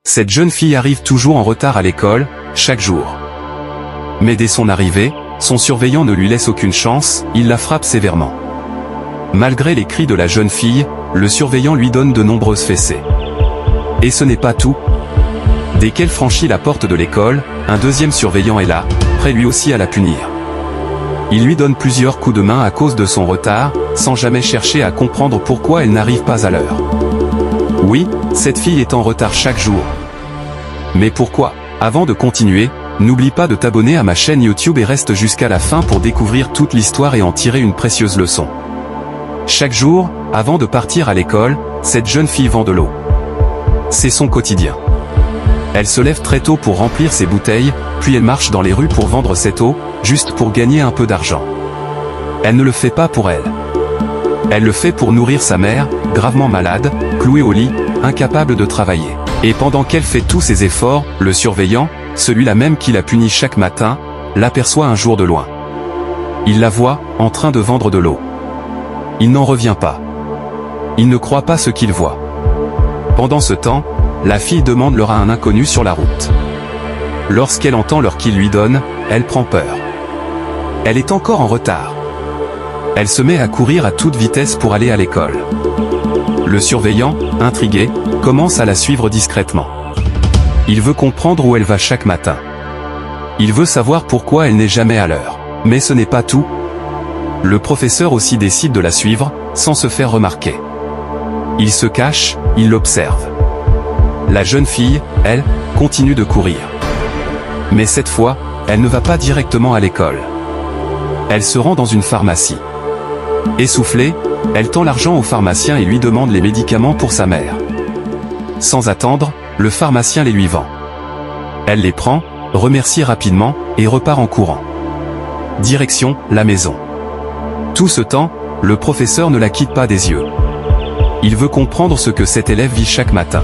Cette jeune fille arrive toujours en retard à l'école, chaque jour. Mais dès son arrivée, son surveillant ne lui laisse aucune chance, il la frappe sévèrement. Malgré les cris de la jeune fille, le surveillant lui donne de nombreuses fessées. Et ce n'est pas tout. Dès qu'elle franchit la porte de l'école, un deuxième surveillant est là, prêt lui aussi à la punir. Il lui donne plusieurs coups de main à cause de son retard, sans jamais chercher à comprendre pourquoi elle n'arrive pas à l'heure. Oui, cette fille est en retard chaque jour. Mais pourquoi? Avant de continuer, n'oublie pas de t'abonner à ma chaîne YouTube et reste jusqu'à la fin pour découvrir toute l'histoire et en tirer une précieuse leçon. Chaque jour, avant de partir à l'école, cette jeune fille vend de l'eau. C'est son quotidien. Elle se lève très tôt pour remplir ses bouteilles, puis elle marche dans les rues pour vendre cette eau, juste pour gagner un peu d'argent. Elle ne le fait pas pour elle. Elle le fait pour nourrir sa mère, gravement malade, clouée au lit, incapable de travailler. Et pendant qu'elle fait tous ses efforts, le surveillant, celui-là même qui la punit chaque matin, l'aperçoit un jour de loin. Il la voit, en train de vendre de l'eau. Il n'en revient pas. Il ne croit pas ce qu'il voit. Pendant ce temps, la fille demande l'heure à un inconnu sur la route. Lorsqu'elle entend l'heure qu'il lui donne, elle prend peur. Elle est encore en retard. Elle se met à courir à toute vitesse pour aller à l'école. Le surveillant, intrigué, commence à la suivre discrètement. Il veut comprendre où elle va chaque matin. Il veut savoir pourquoi elle n'est jamais à l'heure. Mais ce n'est pas tout. Le professeur aussi décide de la suivre, sans se faire remarquer. Il se cache, il l'observe. La jeune fille, elle, continue de courir. Mais cette fois, elle ne va pas directement à l'école. Elle se rend dans une pharmacie. Essoufflée, elle tend l'argent au pharmacien et lui demande les médicaments pour sa mère. Sans attendre, le pharmacien les lui vend. Elle les prend, remercie rapidement, et repart en courant. Direction, la maison. Tout ce temps, le professeur ne la quitte pas des yeux. Il veut comprendre ce que cet élève vit chaque matin.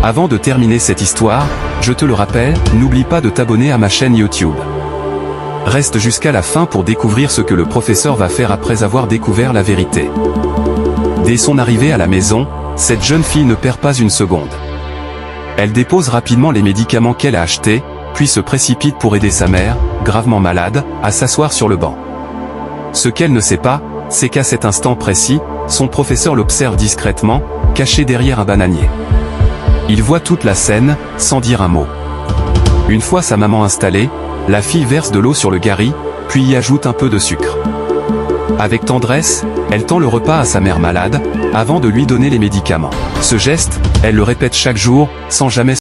Avant de terminer cette histoire, je te le rappelle, n'oublie pas de t'abonner à ma chaîne YouTube. Reste jusqu'à la fin pour découvrir ce que le professeur va faire après avoir découvert la vérité. Dès son arrivée à la maison, cette jeune fille ne perd pas une seconde. Elle dépose rapidement les médicaments qu'elle a achetés, puis se précipite pour aider sa mère, gravement malade, à s'asseoir sur le banc. Ce qu'elle ne sait pas, c'est qu'à cet instant précis, son professeur l'observe discrètement, caché derrière un bananier. Il voit toute la scène, sans dire un mot. Une fois sa maman installée, la fille verse de l'eau sur le gari, puis y ajoute un peu de sucre. Avec tendresse, elle tend le repas à sa mère malade, avant de lui donner les médicaments. Ce geste, elle le répète chaque jour, sans jamais